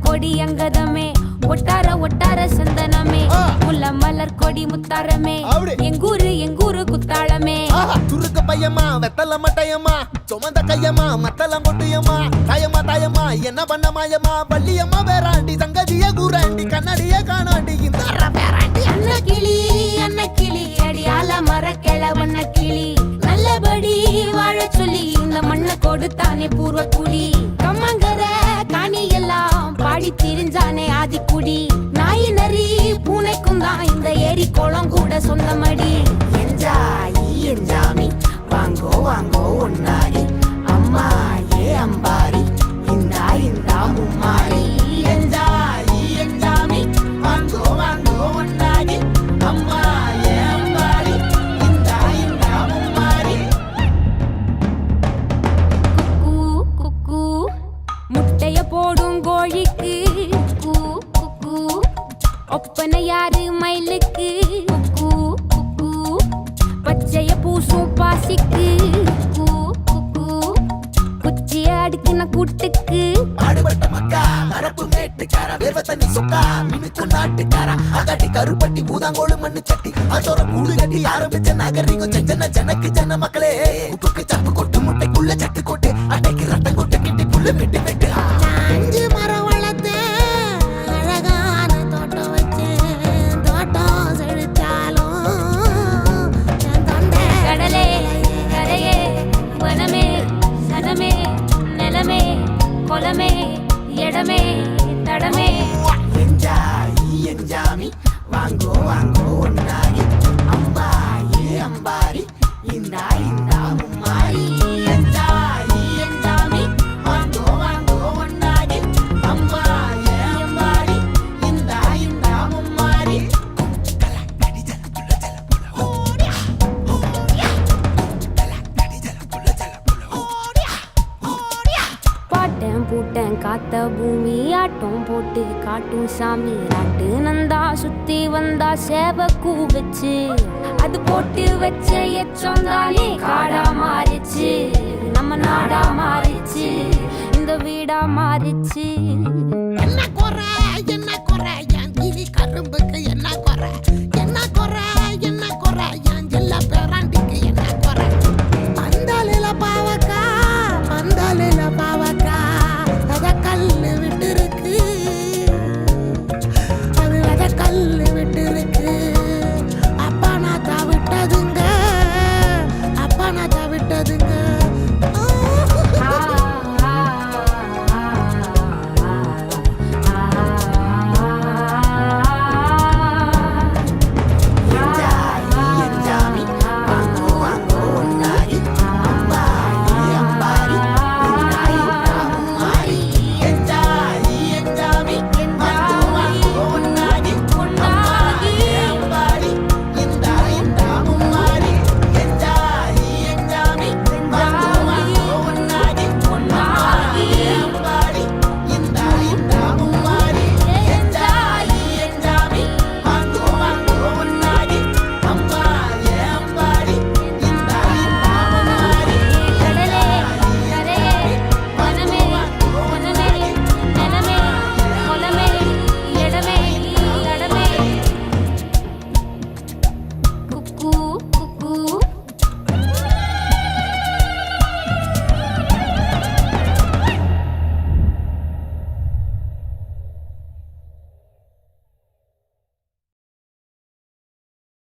கொடி அங்கதமே ஒட்டார ஒட்டார சந்தனமே முல்ல மலர் கொடி முத்தாரமே எங்கூரு குத்தாளமே துருக்கு பையமா வெத்தல மட்டையம்மா சுமந்த கையம்மா மத்தலம் கொட்டியம்மா தாயம்மா என்ன பண்ண மாயம்மா பள்ளியம்மா வேறாண்டி சங்கதிய கூறாண்டி கண்ணாடிய காணாண்டி இந்த அன்ன கிளி அடியால மர கிழவண்ண கிளி நல்லபடி வாழ சொல்லி இந்த மண்ணை கொடுத்தானே பூர்வ குடி கம்மங்கர காணி எல்லாம் பாடி திரிஞ்சானே ஆதிக்குடி நாய் நரி பூனைக்கும் தான் இந்த ஏரி குளம் கூட சொந்தமடி என்ஜாமி வாங்கோ வாங்கோ ஒன்னாரி அம்மா ஏ அம்பாரி இந்தா மும்மாரி என்ஜாமி வாங்கோ வாங்கோ ஒன்னாரி அம்மா ஏ அம்பாரி இந்தா மும்மாரி குக்கு முட்டைய போடும் கோழிக்கு குக்கு ஒப்பனை யாரு மயிலுக்கு குக்கு பச்சைய பூசும் பாசிக்கு குச்சிய அடுக்கின கூட்டுக்கு ஆடுபட்ட மக்கா அரப்பு மேட்டுக்கார வேர்வ தண்ணி சொக்கா மினுக்கு நாட்டுக்கார அகாட்டி கருப்பட்டி பூதாங்கோடு மண்ணு சட்டி அதோட கூடு கட்டி ஆரம்பிச்ச நாகரிகம் செஞ்சன ஜனக்கு ஜன மக்களே உப்புக்கு சப்பு கொட்டு முட்டைக்குள்ள சட்டு கொட்டு அட்டைக்கு ரத்தம் கொட்டு கிட்டி புல்லு வெட்டு வெட்டு அஞ்சு மரம் வளர்த்தேன் அழகான தோட்டம் வச்சேன் தோட்டம் செழிச்சாலும் கடலே கரையே வனமே சனமே நிலமே கொலமே இடமே தடமே என்ஜாமி வாங்கோ வாங்கோ ஒன்னாரி அம்மா ஏ அம்பாரி இந்தா மும்மாரி என்ஜாமி வாங்கோ வாங்கோ ஒன்னாரி அம்மா ஏ அம்பாரி இந்தா மும்மாரி பாட்டன் பூட்டன் காத்த பூமி ஆட்டம் போட்டு காட்டும் சாமி நாட்டு நந்தா சுத்தி வந்தா சேவ கூ வச்சு அது போட்டு வச்ச எச்சம் தானே காடா மாறிச்சு நம்ம நாடா மாறிச்சு இந்த வீடா மாறிச்சு